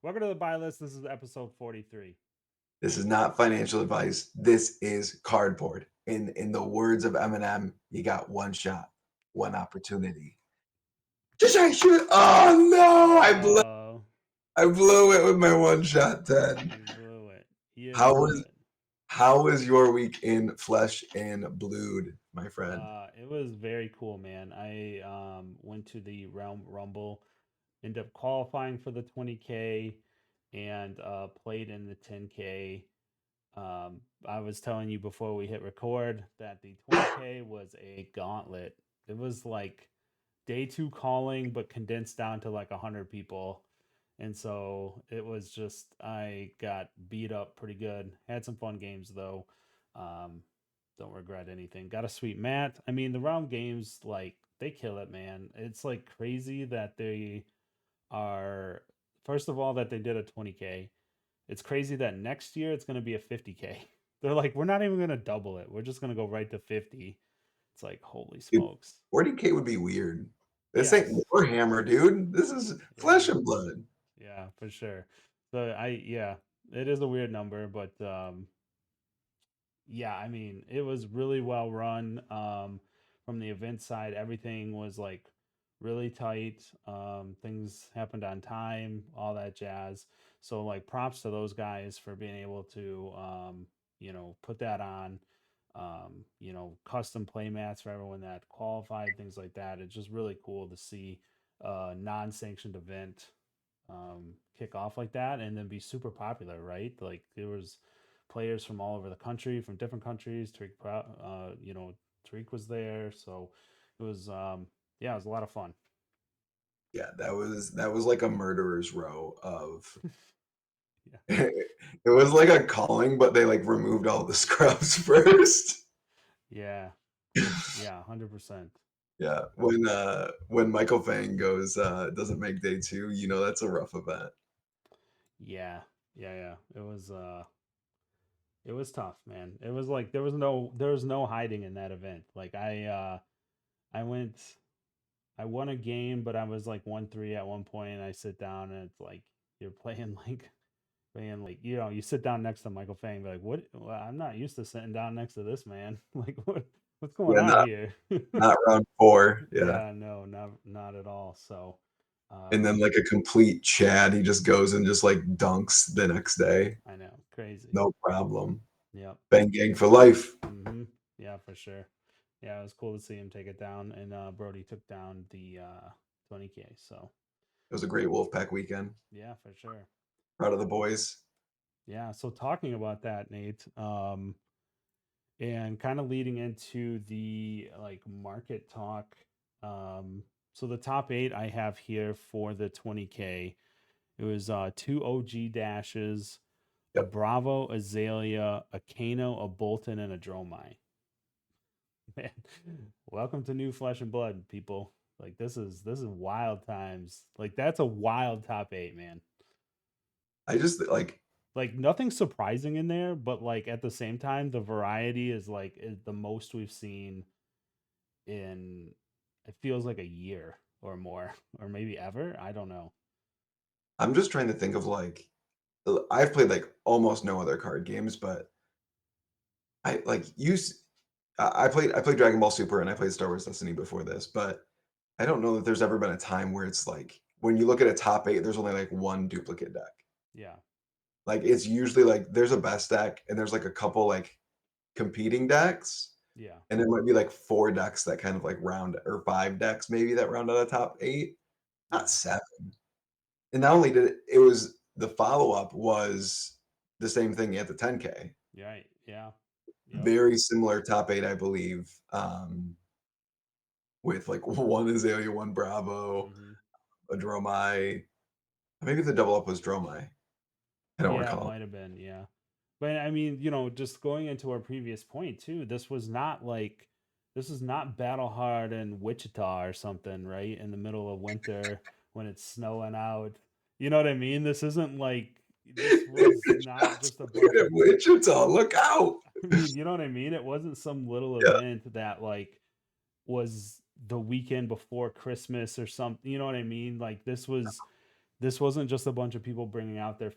Welcome to the buy list. This is episode 43. This is not financial advice. This is cardboard. In the words of Eminem, you got one shot, one opportunity. Just I shoot. Oh no! Oh, I blew it with my one shot, Ted. you blew it. You How blew was it. how was your week in flesh and blued, my friend? It was very cool, man. I went to the Realm Rumble, ended up qualifying for the 20K, and played in the 10K. I was telling you before we hit record that the 20K was a gauntlet. It was like day two calling, but condensed down to like 100 people. And so it was just, I got beat up pretty good. Had some fun games though. Um, don't regret anything. Got a sweet mat. I mean, the round games, like, they kill it, man. It's like crazy that they are, first of all, that they did a 20K. It's crazy that next year it's going to be a 50K. They're like, we're not even going to double it. We're just going to go right to 50. It's like, holy Dude, smokes. 40K would be weird. This ain't Yes. Warhammer, dude. This is flesh Yeah. and blood. Yeah, for sure. So yeah, it is a weird number, but yeah, I mean, it was really well run. From the event side, everything was like really tight. Things happened on time, all that jazz. So like props to those guys for being able to put that on. Custom play mats for everyone that qualified, things like that. It's just really cool to see a non-sanctioned event kick off like that and then be super popular, right? Like there was players from all over the country, from different countries. Tariq was there, so it was yeah, it was a lot of fun. Yeah, that was like a murderer's row of Yeah, it was like a calling, but they like removed all the scrubs first. yeah, yeah, 100%. Yeah, Um, when Michael Fang goes doesn't make day two, you know that's a rough event. yeah, yeah. It was tough, man. It was like there was no hiding in that event. Like I went I won a game, but I was like 1-3 at one point, and I sit down and it's like you're playing like you sit down next to Michael Fang, be like, what? Well, I'm not used to sitting down next to this man. Like, what's going Yeah, on not here? not round four. Yeah, Yeah, no, not at all. So, and then um, like a complete Chad, he just goes and just like dunks the next day, I know, crazy. no problem. Yep. Bang gang for life. Mm-hmm. Yeah, for sure. Yeah, it was cool to see him take it down, and Brody took down the 20K. So, It was a great Wolfpack weekend. yeah, for sure. Proud of the boys. Yeah. So talking about that, Nate, and kind of leading into the like market talk. Um, so the top eight I have here for the 20K, it was two OG dashes, a Yep. Bravo, Azalea, a Kano, a Bolton, and a Dromai. Man, welcome to New Flesh and Blood, people. Like this is wild times. Like that's a wild top eight, man. I just like Like nothing surprising in there, but like at the same time, the variety is the most we've seen in it feels like a year or more or maybe ever. I don't know. I'm just trying to think of like I've played like almost no other card games, but I like use I played Dragon Ball Super and I played Star Wars Destiny before this, but I don't know that there's ever been a time where it's like when you look at a top 8, there's only like one duplicate deck. Yeah. Like it's usually like there's a best deck and there's like a couple like competing decks, Yeah. and there might be like 4 decks that kind of like round or 5 decks maybe that round out a top 8, not Yeah. 7. And not only did it was the follow-up was the same thing at the 10K. Yeah. Right. Yeah. Yep. Very similar top 8, I believe, with like 1 Azalea, 1 Bravo, Hmm. a Dromai. Maybe the double up was Dromai. I don't Yeah, it recall. might have been. Yeah. But I mean, just going into our previous point too, this is not battle hard in Wichita or something, right? In the middle of winter when it's snowing out. You know what I mean? This isn't like this was not Shots just a bunch fired of at Wichita, look out. I mean, you know what I mean? It wasn't some little Yeah, event that like was the weekend before Christmas or something. You know what I mean? Like this was This wasn't just a bunch of people bringing out their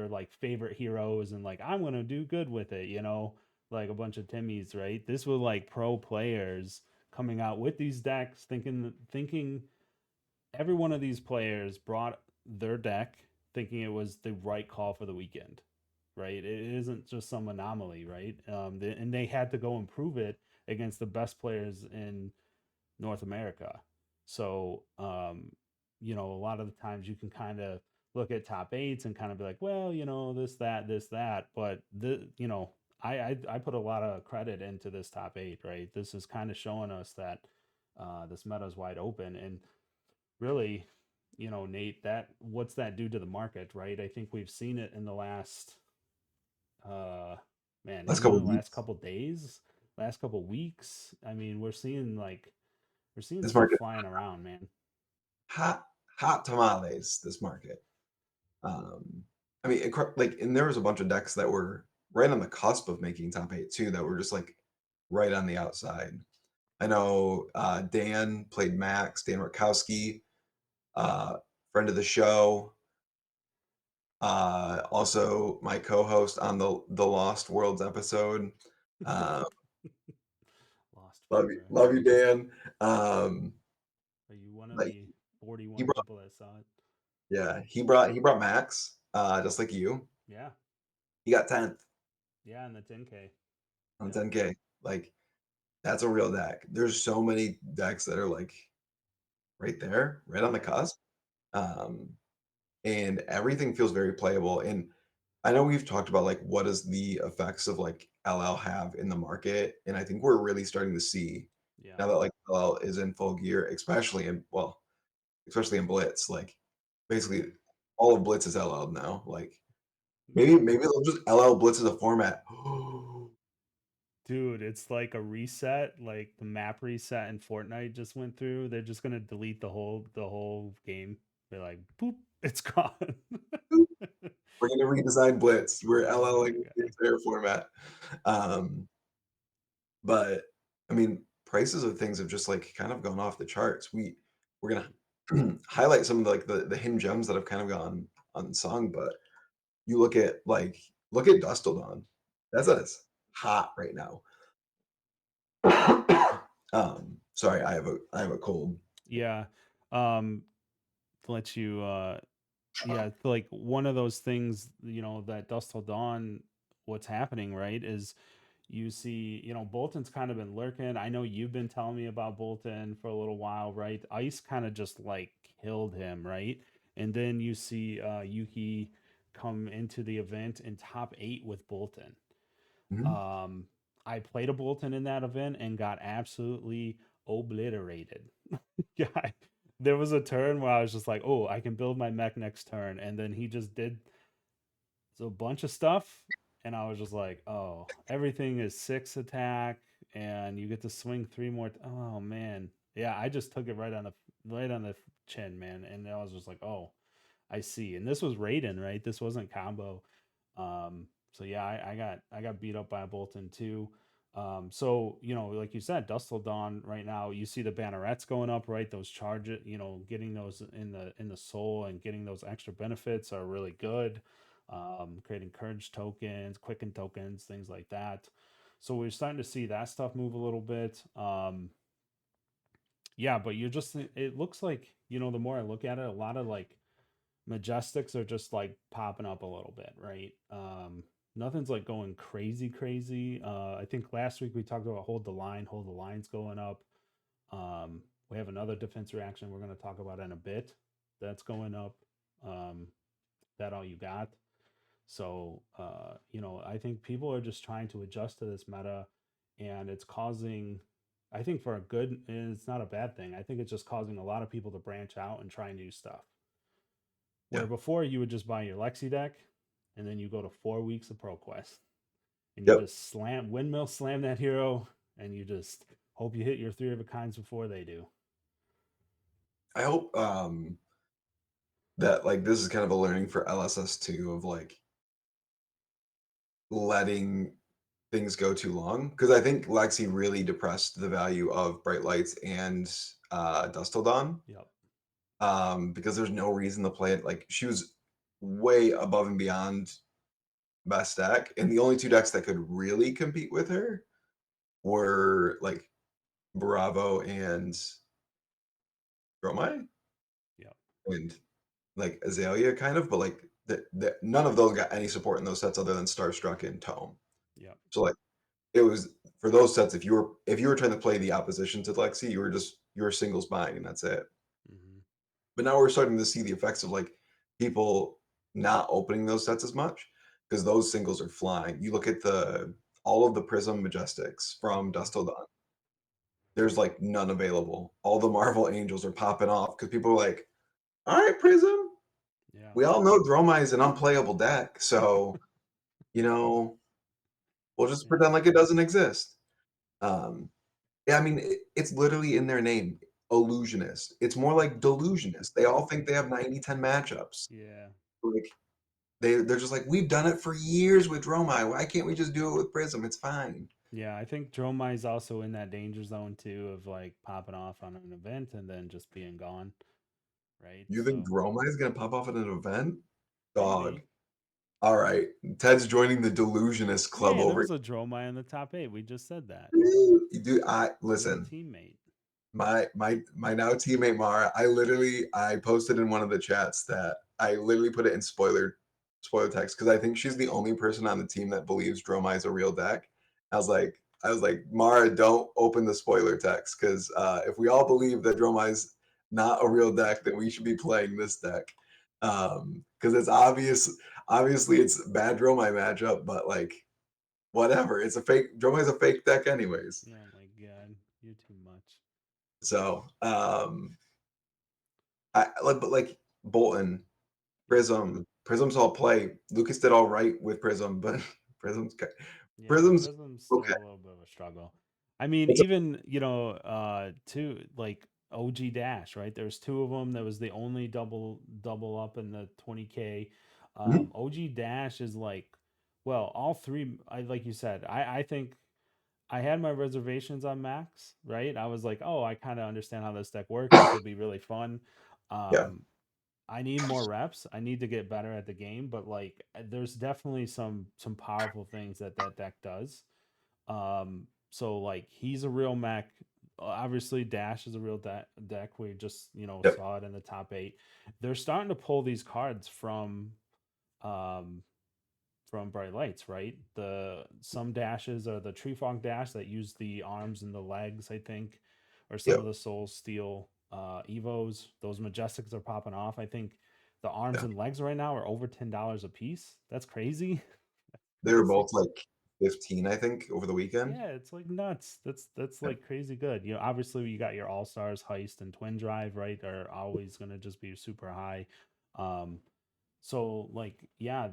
like favorite heroes and like I'm gonna do good with it, like a bunch of Timmies, right? This was like pro players coming out with these decks, thinking every one of these players brought their deck thinking it was the right call for the weekend, right? It isn't just some anomaly, right? And they had to go improve it against the best players in North America. So, a lot of the times you can kind of look at top eights and kind of be like, well, this, that. But I put a lot of credit into this top eight, right? This is kind of showing us that this meta is wide open. And really, Nate, that what's that do to the market, right? I think we've seen it in the last, uh, man, Last even in couple the of last weeks, couple days, last couple weeks. I mean, we're seeing this stuff market flying around, man. hot tamales. This market. Um, I mean, like, and there was a bunch of decks that were right on the cusp of making top eight too, that were just like right on the outside. I know Dan played Max, Dan Rutkowski, uh, friend of the show, also my co-host on the Lost Worlds episode. Uh, Lost forever. love you, Dan. Um, Are you one of like the he 41 brought, people that saw it? yeah, he brought Max, just like you. Yeah. He got 10th Yeah, in the 10K. on Yep. 10K. Like, that's a real deck. There's so many decks that are like right there, right on the Yep. cusp. Um, and everything feels very playable. And I know we've talked about like what does the effects of like LL have in the market, and I think we're really starting to see Yeah. now that like LL is in full gear, especially in Blitz. Like Hmm. basically all of Blitz is LL now. Like maybe they'll just LL Blitz as a format. Dude, it's like a reset, like the map reset in Fortnite just went through. They're just gonna delete the whole game. They're like, boop, it's gone. We're gonna redesign Blitz. We're Oh my LLing the god. entire format. Um, but I mean, prices of things have just like kind of gone off the charts. We're gonna highlight some of the hidden gems that have kind of gone unsung, but you look at Dustildon. That's hot right now. Sorry, I have a cold. Yeah. Um, to let you yeah, like one of those things, that Dust Till Dawn, what's happening, right, is you see, Bolton's kind of been lurking. I know you've been telling me about Bolton for a little while, right? Ice kind of just like killed him, right? And then you see Yuki come into the event in top eight with Bolton. Mhm. Um, I played a Bolton in that event and got absolutely obliterated. Yeah, there was a turn where I was just like, "Oh, I can build my mech next turn," and then he just did a bunch of stuff, and I was just like, "Oh, everything is six attack, and you get to swing three more. Oh man, yeah." I just took it right on the chin, man, and I was just like, "Oh, I see." And this was Raiden, right? This wasn't combo. So yeah, I got beat up by a Bolton too. So like you said, Dust Till Dawn right now, you see the bannerets going up, right? Those charges, getting those in the soul and getting those extra benefits are really good. Creating courage tokens, quicken tokens, things like that. So we're starting to see that stuff move a little bit. Yeah, but it looks like, the more I look at it, a lot of like Majestics are just like popping up a little bit, right? Nothing's like going crazy, crazy. I think last week we talked about hold the line's going up. We have another defense reaction we're going to talk about in a bit that's going up. Um, that all you got. So, I think people are just trying to adjust to this meta, and it's causing, I think for a good, and it's not a bad thing. I think it's just causing a lot of people to branch out and try new stuff. Where Yeah. before you would just buy your Lexi deck, and then you go to 4 weeks of ProQuest, and you Yep. just slam that hero, and you just hope you hit your three of a kinds before they do. I hope that like this is kind of a learning for LSS too of like letting things go too long because I think Lexi really depressed the value of Bright Lights and Dust Till Dawn. Yep. because there's no reason to play it. Like she was way above and beyond best deck, and the only 2 decks that could really compete with her were like Bravo and Dromai Yep. and like Azalea kind of, but like none of those got any support in those sets other than Starstruck and Tome. Yep. So like it was for those sets, if you were trying to play the opposition to Lexi, you were singles buying and that's it. Hmm. But now we're starting to see the effects of like people not opening those sets as much because those singles are flying. You look at the all of the Prism Majestics from Hmm. Dust Till Dawn. There's like none available. All the Marvel Angels are popping off because people are like, all right, Prism. Yeah. We all know Dromai is an unplayable deck, so you know we'll just Yeah. pretend like it doesn't exist. Um, yeah, I mean it's literally in their name, illusionist. It's more like delusionist. They all think they have 90-10 matchups. Yeah. Like they're just like, we've done it for years with Dromai. Why can't we just do it with Prism? It's fine. Yeah, I think Dromai is also in that danger zone too of like popping off on an event and then just being gone, right? You think So Dromai is gonna pop off at an event? Dog. maybe. All right. Ted's joining the delusionist club Hey, there over. was a Dromai in the top eight. We just said that. Dude, I Your listen. teammate. My now teammate Mara, I posted in one of the chats that I literally put it in spoiler text because I think she's the only person on the team that believes Dromai is a real deck. I was like, Mara, don't open the spoiler text because if we all believe that Dromai is not a real deck, then we should be playing this deck. Because it's obviously it's bad Dromai matchup, but like whatever, it's a fake Dromai's a fake deck anyways. Oh my god, you're too much. So I like, but like Bolton, Yep. Prism's all play. Lucas did all right with Prism, but Prism's Yeah, Prism's Prism's okay. still a little bit of a struggle. I mean, It's a, even, two like OG Dash, right? There's two of them. That was the only double up in the 20K. mhm, OG Dash is like, well, all three. I like you said. I think I had my reservations on Max, right? I was like, oh, I kind of understand how this deck works. This will be really fun. yeah, Um, I need more reps. I need to get better at the game, but like there's definitely some powerful things that that deck does. So like he's a real mech. Obviously, Dash is a real deck. We just yep, saw it in the top eight. They're starting to pull these cards um from Bright Lights, right? The some dashes are the Tree Fog dash that use the arms and the legs, I think, or some of yep, the Soul Steel Evos. Those Majestics are popping off. I think the arms yeah. and legs right now are over $10 a piece. That's crazy. They were Crazy. both like 15, I think, over the weekend. Yeah, it's like nuts. That's Yep, like crazy good. Obviously you got your All Stars, Heist, and Twin Drive, right? Are always gonna just be super high. Um, so like yeah,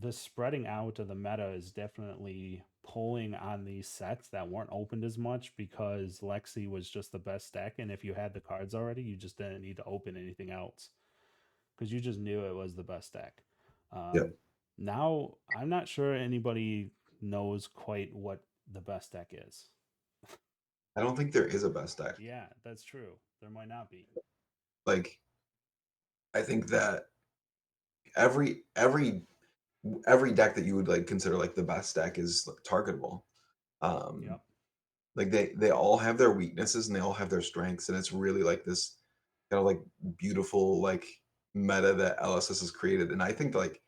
this spreading out of the meta is definitely pulling on these sets that weren't opened as much because Lexi was just the best deck, and if you had the cards already, you just didn't need to open anything else because you just knew it was the best deck. Um, yep. Now I'm not sure anybody knows quite what the best deck is. I don't think there is a best deck. Yeah, that's true. There might not be. Like I think that every every every deck that you would like consider like the best deck is like, targetable. Um, Yep. like they all have their weaknesses and they all have their strengths, and it's really like this kind of like beautiful like meta that LSS has created. And I think like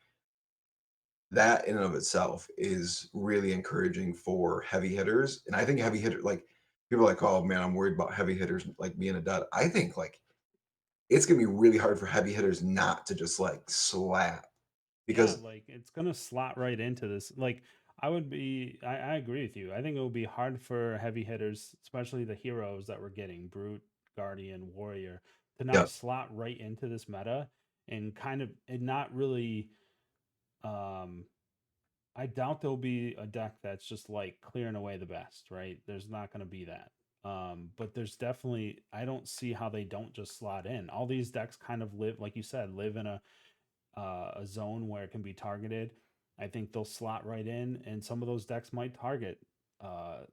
that in and of itself is really encouraging for heavy hitters. And I think heavy hitter like people are like, oh man, I'm worried about heavy hitters like being a dud. I think like it's gonna be really hard for heavy hitters not to just like slap Yeah, because like it's gonna slot right into this. Like I agree with you. I think it would be hard for heavy hitters, especially the heroes that we're getting, Brute, Guardian, Warrior, to now yeah, slot right into this meta and kind of and not really um I doubt there'll be a deck that's just like clearing away the best, right? There's not gonna be that. But there's definitely I don't see how they don't just slot in. All these decks kind of live, like you said, live in a zone where it can be targeted. I think they'll slot right in, and some of those decks might target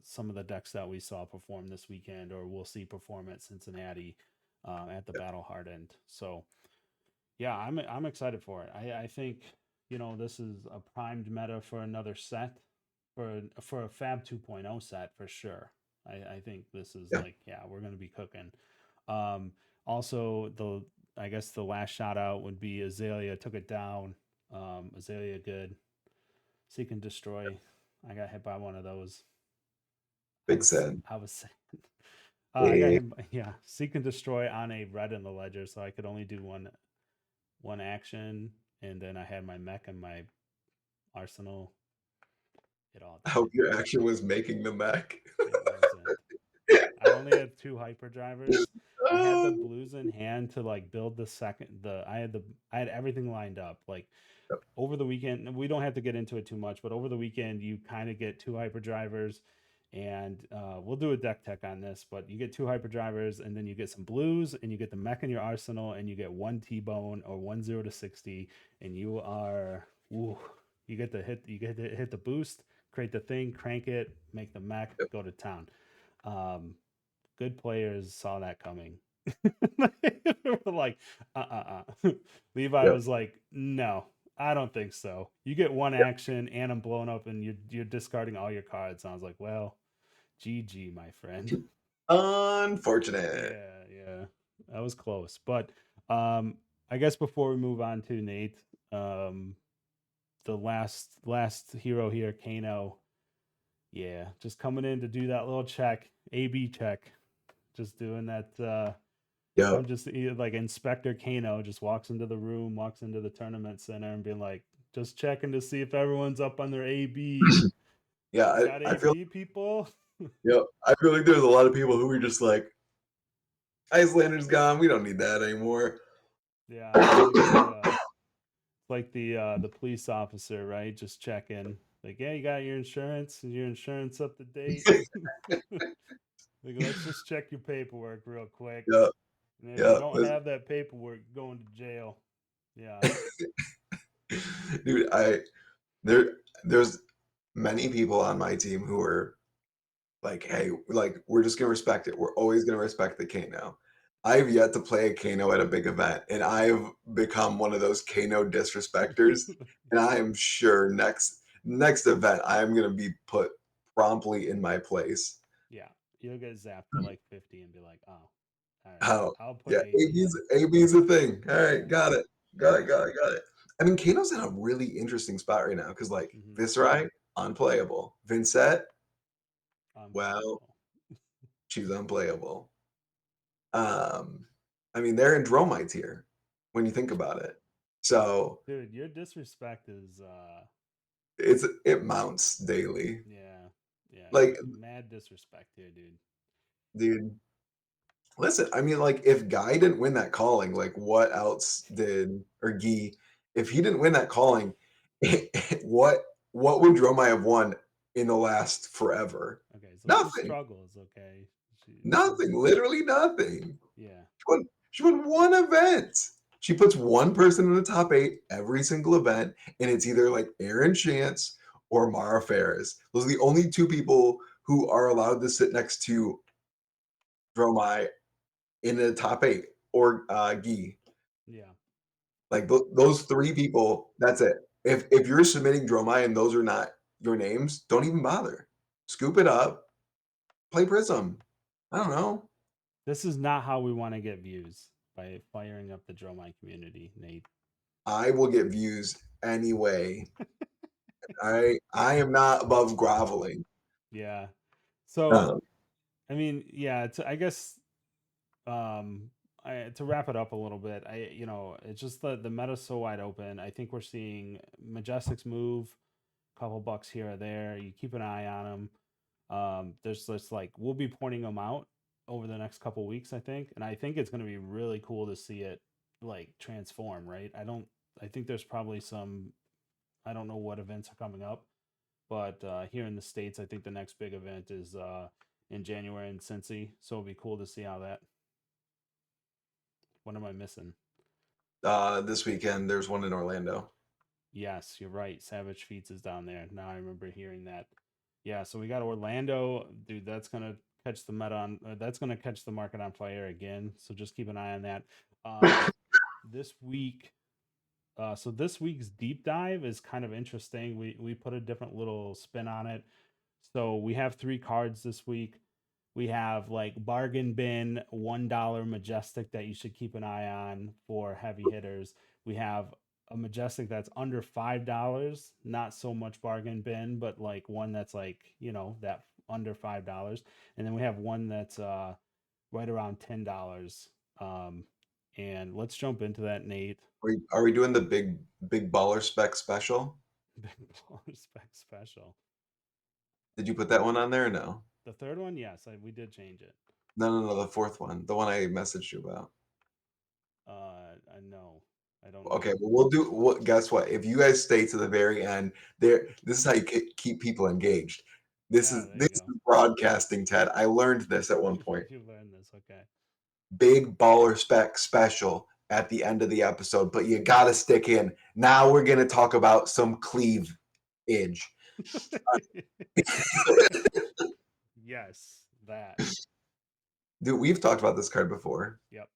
some of the decks that we saw perform this weekend, or we'll see perform at Cincinnati. at the battle hard end. So yeah, I'm excited for it. I think this is a primed meta for another set, for a Fab 2.0 set for sure. I think this is Yeah. like, yeah, we're gonna be cooking. Um, Also, I guess the last shout out would be Azalea took it down. Azalea good. Seek and destroy. I got hit by one of those. Big sad. I was sad. I got Eh, him. Yeah, seek and destroy on a red in the ledger, so I could only do one action, and then I had my mech and my arsenal. It all I died. hope your action was making the mech. It wasn't. I only had two hyperdrivers. I had the Oh, blues in hand to like build the second. I had everything lined up. Like over the weekend, we don't have to get into it too much, but over the weekend, you kind of get two hyperdrivers, and we'll do a deck tech on this. But you get two hyperdrivers, and then you get some blues, and you get the mech in your arsenal, and you get one T-bone or 1 0 to 60, and you are ooh, you get to hit the boost, create the thing, crank it, make the mech yep. go to town. Um, Good players saw that coming. We're like, Levi Yep. was like, no, I don't think so. You get one action and I'm blown up and you're discarding all your cards. And I was like, well, GG, my friend. Unfortunate. Yeah. That was close. But um I guess before we move on to Nate, um the last hero here, Kano. Yeah, just coming in to do that little check, AB check. Just doing that I'm Yep. just like Inspector Kano just walks into the room, walks into the tournament center, and being like, just checking to see if everyone's up on their AB. Yeah, We got I feel AB people. yep. I feel like there's a lot of people who were just like, Icelander's gone. We don't need that anymore. Yeah, it's like the police officer, right? Just checking. Like, yeah, you got your insurance. Is your insurance up to date? Like, let's just check your paperwork real quick. Yeah, And if you yeah. don't have that paperwork, going to jail. Yeah. Dude, there there's many people on my team who are like, hey, like we're just gonna respect it. We're always gonna respect the Kano. I've yet to play a Kano at a big event, and I've become one of those Kano disrespecters. And I am sure next event I am gonna be put promptly in my place. Yeah, you'll get zapped to like 50 and be like, oh, all right, Oh, I'll put yeah, AB in. AB is a thing. All right, Yeah, got it. Got yeah. it, got it, got it. I mean, Kano's in a really interesting spot right now because, like, Hmm. Viserai, unplayable. Vincent, well, Unplayable. she's unplayable. Um, I mean, they're in Dromite here when you think about it. So Dude, your disrespect is, it mounts daily. yeah, yeah, Like, mad disrespect here, dude. dude, listen, I mean, like, if Guy didn't win that calling, like, what else did or Guy, if he didn't win that calling, what what would Dromai have won in the last forever? Okay, so she Nothing. struggles, okay? She's, Nothing. Literally nothing. yeah, She won one event. She puts one person in the top 8 every single event, and it's either like Aaron Chance or Mara Ferris. Those are the only 2 people who are allowed to sit next to Dromai in the top 8 or Guy. yeah. Like those 3 people, that's it. If you're submitting Dromai and those are not your names, don't even bother. Scoop it up, play Prism. I don't know. This is not how we want to get views by firing up the Dromai community, Nate. I will get views anyway. I am not above groveling. Yeah. So, Um, I mean, yeah, I guess to wrap it up a little bit, it's just the meta's so wide open. I think we're seeing Majestics move a couple bucks here or there. You keep an eye on them. There's just like we'll be pointing them out over the next couple weeks, I think, and I think it's going to be really cool to see it like transform. Right? I think there's probably some. I don't know what events are coming up, but here in the states, I think the next big event is in January in Cincy. So it'll be cool to see how that. What am I missing? this weekend, there's one in Orlando. Yes, you're right. Savage Feats is down there. Now I remember hearing that. Yeah, so we got Orlando, dude. That's gonna catch the meta on that's going to catch the market on fire again. So just keep an eye on that. Um, this week, so this week's deep dive is kind of interesting. We put a different little spin on it. So we have three cards this week. We have like bargain bin $1 majestic that you should keep an eye on for heavy hitters. We have a majestic that's under $5, not so much bargain bin, but like one that's like, that under $5. And then we have one that's right around $10. Um and let's jump into that, Nate. Are we doing the big baller spec special? Big baller spec special. Did you put that one on there or no? The third one, yes, we did change it. No, no, no, the fourth one, the one I messaged you about. I know. I don't Okay, know. well, we'll do what guess what? If you guys stay to the very end, this is how you keep people engaged. This Yeah, is there this you is go. broadcasting, Ted. I learned this at one point. You learned this, okay. Big baller spec special at the end of the episode, but you gotta stick in. Now we're gonna talk about some cleavage. Yes, that. Dude, we've talked about this card before. Yep.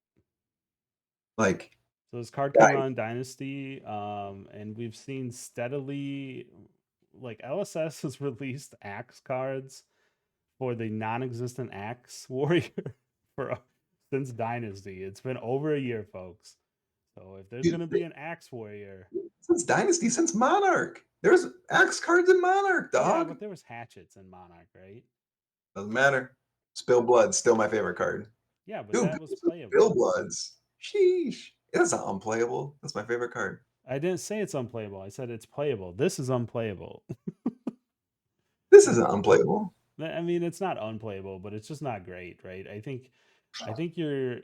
Like, So this card guy, came out in Dynasty, and we've seen steadily, like LSS has released Axe cards for the non-existent Axe Warrior for since Dynasty. It's been over a year, folks. So if there's dude, gonna be an Axe Warrior, since Dynasty, since Monarch, there's Axe cards in Monarch, yeah, dog. but there was hatchets in Monarch, right? Doesn't matter. Spill Blood, still my favorite card. Yeah, but Dude, that was Spill playable. Bloods. Sheesh. That's not unplayable. That's my favorite card. I didn't say it's unplayable. I said it's playable. This is unplayable. This Like, isn't unplayable. I mean, it's not unplayable, but it's just not great, right? I think you're,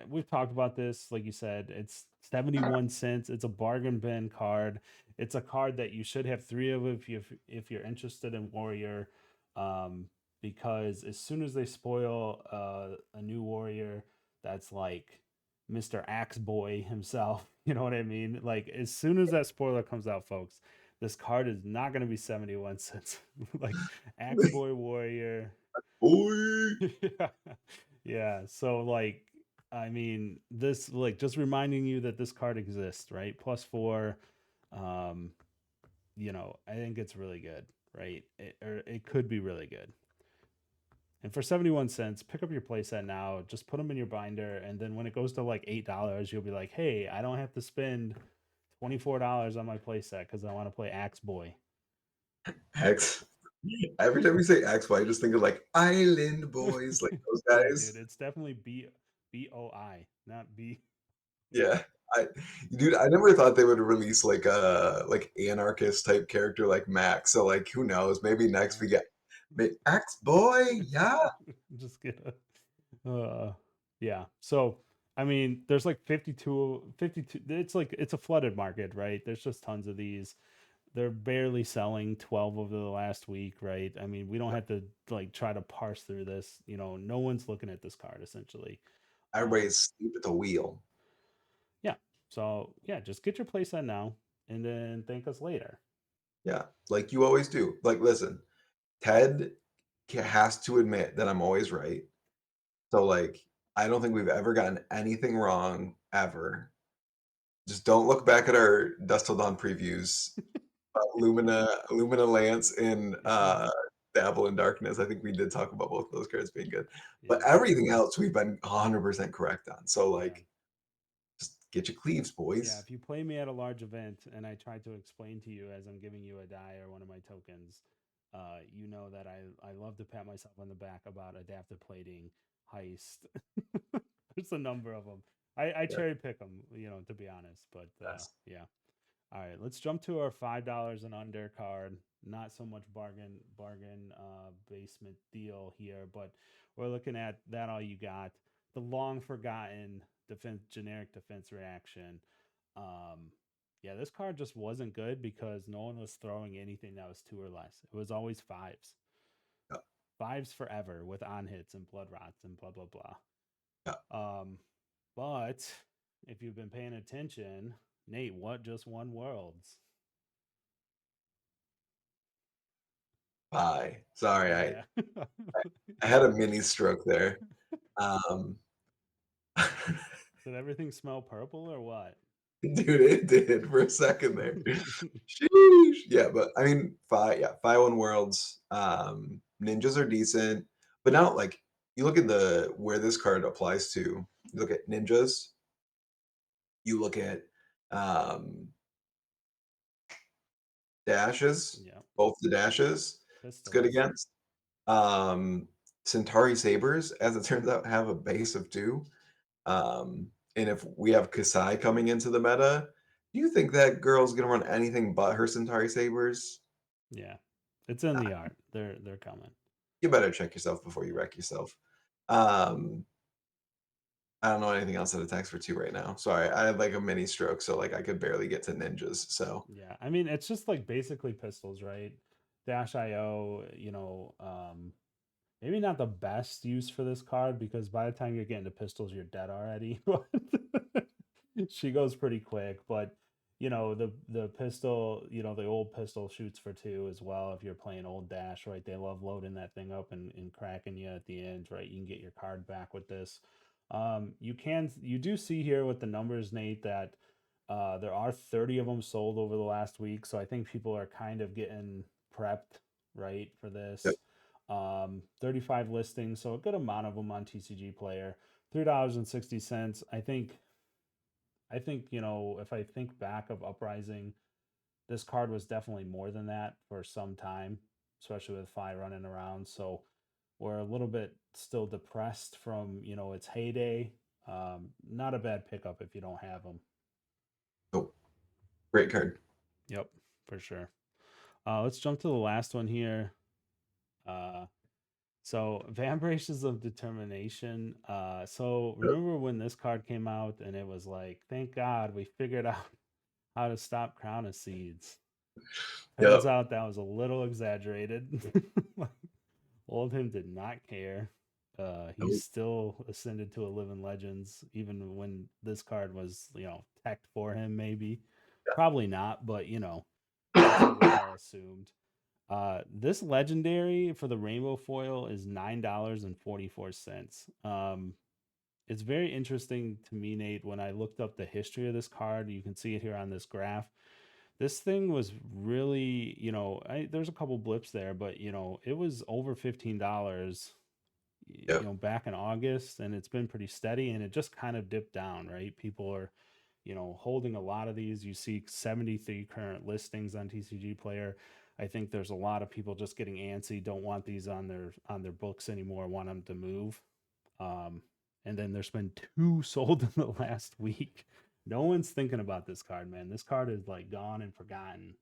we've talked about this. Like you said, it's 71 cents. It's a bargain bin card. It's a card that you should have three of if you're interested in Warrior, um, because as soon as they spoil a new Warrior, that's like Mr. Axe Boy himself. You know what I mean? Like as soon as that spoiler comes out, folks, this card is not going to be 71 cents. Like Axe Boy Warrior. Boy. Yeah. Yeah. So like I mean, this like just reminding you that this card exists, right? Plus four. Um, I think it's really good, right? Or it could be really good. And for 71 cents, pick up your playset now, just put them in your binder, and then when it goes to like $8, you'll be like, hey, I don't have to spend $24 on my playset because I want to play Axe Boy. X. Every time we say X, I just think of like Island Boys, like those Yeah, dude, guys. it's definitely BOI, not B. Yeah, Yeah. I dude, I never thought they would release like a like anarchist type character like Max. So like who knows? Maybe next yeah. we get X boy, yeah. Just get a, yeah. So I mean, there's like 52. It's a flooded market, right? There's just tons of these. They're barely selling 12 over the last week, right? I mean, we don't have to like try to parse through this. No one's looking at this card essentially. Um, Everybody's asleep at the wheel. yeah. So yeah, just get your playset now and then thank us later. Yeah, like you always do. Like, listen, Ted has to admit that I'm always right. So, like, I don't think we've ever gotten anything wrong ever. Just don't look back at our Dust Till Dawn previews. Lumina Lance, and Yeah. Dabble in Darkness. I think we did talk about both of those cards being good. But Yeah. everything else we've been 100% correct on. So, Yeah. like, just get your cleaves, Yeah, boys. if you play me at a large event and I try to explain to you as I'm giving you a die or one of my tokens, you know that I love to pat myself on the back about adaptive plating, heist. There's a number of them. I Yeah, cherry pick them, to be honest. But yes. yeah. All right, let's jump to our $5 and under card. Not so much bargain basement deal here, but we're looking at that all you got. The long forgotten generic defense reaction. Um, yeah, this card just wasn't good because no one was throwing anything that was two or less. It was always fives. Yeah, Fives forever with on hits and blood rots and blah blah blah. yeah. But if you've been paying attention, Nate, what just won Worlds? Bye. Sorry, Yeah. I had a mini stroke there. Um, Did everything smell purple or what? dude, it did for a second there. Sheesh. Yeah, but I mean, Fi 1 Worlds, ninjas are decent, but now, like, you look at the where this card applies to, you look at ninjas, you look at, um, dashes, Yeah. both the dashes, it's good Pistols. against. Um, Centauri Sabers, as it turns out, have a base of 2. And if we have Kasai coming into the meta, do you think that girl's gonna run anything but her Centauri Sabers? Yeah. It's in the Uh, art. They're coming. you better check yourself before you Yeah. wreck yourself. Um, I don't know anything else that attacks for 2 right now. Sorry, I had, like, a mini stroke, so, like, I could barely get to ninjas, so Yeah. I mean, it's just like basically pistols, right? Dash IO, maybe not the best use for this card because by the time you're getting to pistols, you're dead already. But she goes pretty quick. But the pistol, the old pistol shoots for two as well. If you're playing old dash, right? They love loading that thing up and cracking you at the end, right? You can get your card back with this. You do see here with the numbers, Nate, that there are 30 of them sold over the last week. So I think people are kind of getting prepped, right, for yep. this. 35 listings, so a good amount of them on TCG Player. $3.60. I think, if I think back of Uprising, this card was definitely more than that for some time, especially with Fi running around. So we're a little bit still depressed from, its heyday. Not a bad pickup if you don't have them. Oh, great card. Yep, for sure. Let's jump to the last one here. Uh, So, Vambraces of Determination. So Yep. remember when this card came out and it was like, thank God we figured out how to stop Crown of Seeds. Turns Yep. out that was a little exaggerated. Like, Oldhim did not care. He's Nope. still ascended to 11 legends, even when this card was, teched for him, maybe. Probably not, but that's what we all assumed. This legendary for the rainbow foil is $9.44. It's very interesting to me, Nate. When I looked up the history of this card, you can see it here on this graph. This thing was really, there's a couple blips there, but it was over $15, Yep. back in August, and it's been pretty steady, and it just kind of dipped down, right? People are holding a lot of these. You see 73 current listings on TCG Player. I think there's a lot of people just getting antsy, don't want these on their books anymore, want them to move. Um, and then there's been two sold in the last week. No one's thinking about this card, man. This card is like gone and forgotten.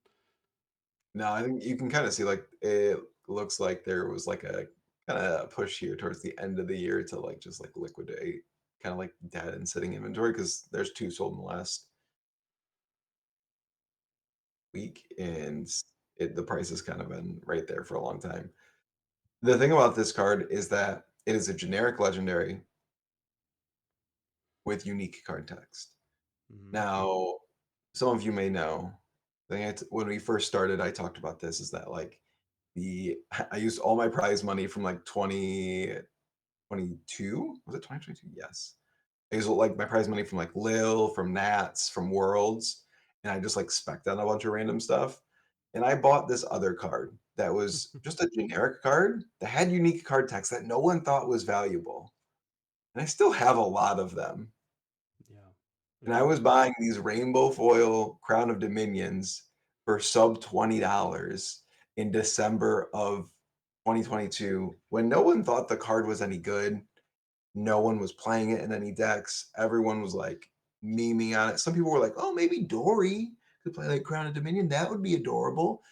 No, I think you can kinda see, like, it looks like there was, like, a kinda push here towards the end of the year to, like, just, like, liquidate kinda, like, dead and sitting inventory because there's 2 sold in the last week, and the price has kind of been right there for a long time. The thing about this card is that it is a generic legendary with unique card text. Hmm. Now, some of you may know, I think when we first started, I talked about this, is that, like, the I used all my prize money from, like, 2022? Was it 2022? Yes. I used, like, my prize money from, like, Lil, from Nats, from Worlds, and I just, like, spec'd on a bunch of random stuff, and I bought this other card that was just a generic card that had unique card text that no one thought was valuable, and I still have a lot of them, Yeah. and I was buying these rainbow foil Crown of Dominions for sub $20 in December of 2022 when no one thought the card was any good. No one was playing it in any decks. Everyone was like memeing on it. Some people were like, "Oh, maybe Dory could play like Crown of Dominion. That would be adorable."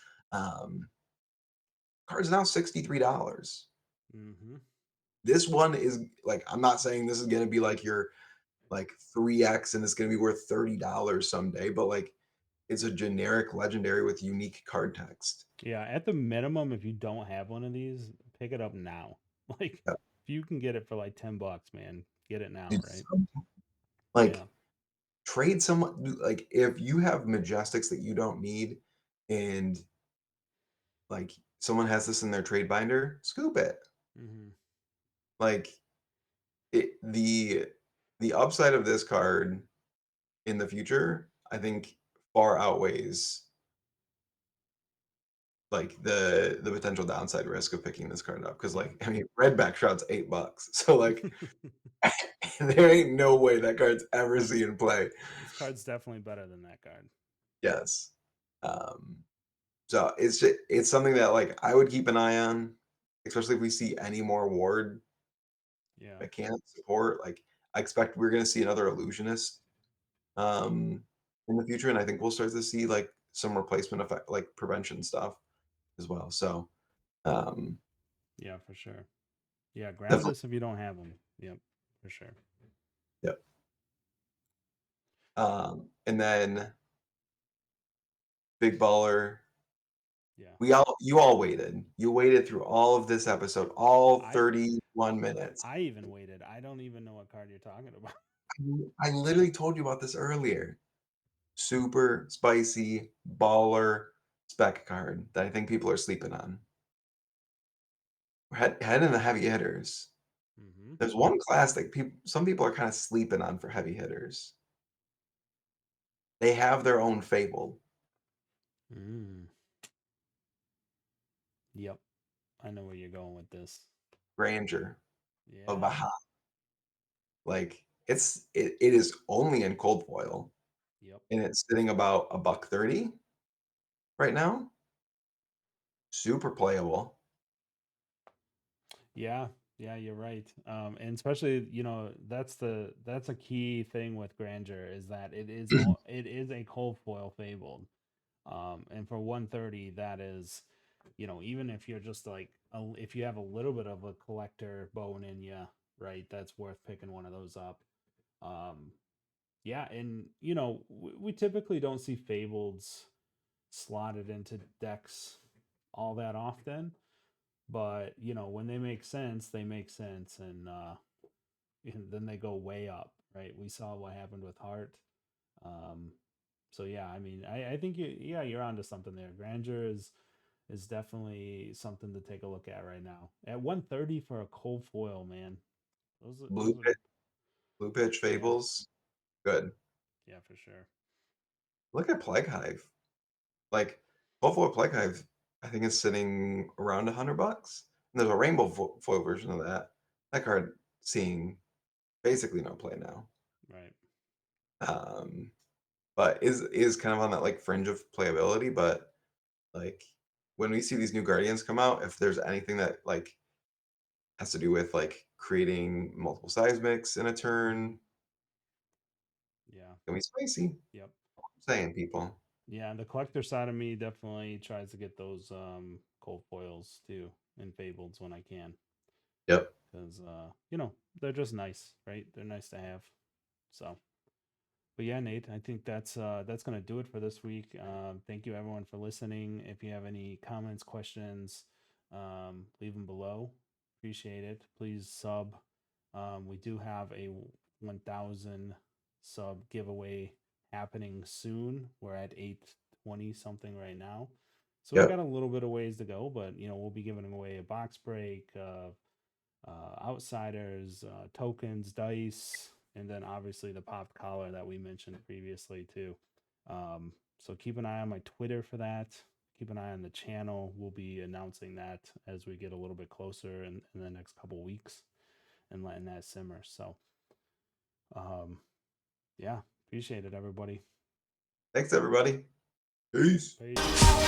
Card's now $63. Hmm. This one is like, I'm not saying this is gonna be like your like 3x and it's gonna be worth $30 someday, but like it's a generic legendary with unique card text. Yeah. At the minimum, if you don't have one of these, pick it up now. Like, Yeah, if you can get it for like $10, man, get it now, dude, right? Yeah. like trade someone like if you have Majestics that you don't need and like someone has this in their trade binder, scoop it. Hmm. Like it, the upside of this card in the future, I think far outweighs like the potential downside risk of picking this card up. Because Yeah. like I mean, red backshot's $8, so like there ain't no way that card's ever seen play. This card's definitely better than that card. Yes. Um, so it's something that like I would keep an eye on, especially if we see any more Ward Yeah. mechanic support. Like I expect we're gonna see another illusionist um in the future, and I think we'll start to see like some replacement effect like prevention stuff as well. So um Yeah, for sure. Yeah, grab definitely this if you don't have them. Yep, for sure. yep. And then Big Baller. Yeah. You all waited. You waited through all of this episode, all I 31 minutes. I even waited. I don't even know what card you're talking about. I literally told you about this earlier. Super spicy baller spec card that I think people are sleeping on. Head in the heavy hitters. Hmm. There's one class that some people are kind of sleeping on for heavy hitters. They have their own fable, Mm. Yep, I know where you're going with this. grandeur of Yeah. Baja. Like it is only in cold foil Yep. and it's sitting about a buck 30 right now. Super playable. Yeah. Yeah, you're right. And especially, that's a key thing with Grandeur is that it is a cold foil fabled. And for 130, that is, even if you're just like if you have a little bit of a collector bone in you, right, that's worth picking one of those up. Um, yeah, and we typically don't see fableds slotted into decks all that often, but when they make sense, they make sense, and then they go way up, right? We saw what happened with Heart. Um, so yeah, I mean, I think you're onto something there. Grandeur is definitely something to take a look at right now. At 130 for a cold foil, man. Blue Those are pitch, blue pitch yeah, fables. Good. yeah, for sure. Look at Plague Hive. Like Buffalo Plague Hive, I think is sitting around $100. And there's a rainbow foil version of that. That card seeing basically no play now. Right. Um, but is kind of on that like fringe of playability. But like when we see these new Guardians come out, if there's anything that like has to do with like creating multiple seismics in a turn, Yeah. can be spicy. Yep. I'm saying people. Yeah, and the collector side of me definitely tries to get those cold foils too and fableds when I can, Yep. because they're just nice, right? They're nice to have. So, but yeah, Nate, I think that's gonna do it for this week. Thank you everyone for listening. If you have any comments, questions, leave them below. Appreciate it. Please sub. We do have a 1,000 sub giveaway happening soon. We're at 820 something right now, so we got Yep. a little bit of ways to go. But we'll be giving away a box break, outsiders, tokens, dice, and then obviously the popped collar that we mentioned previously too. So keep an eye on my Twitter for that. Keep an eye on the channel. We'll be announcing that as we get a little bit closer in the next couple weeks and letting that simmer. So, um, yeah, appreciate it, everybody. Thanks everybody. Peace. Peace.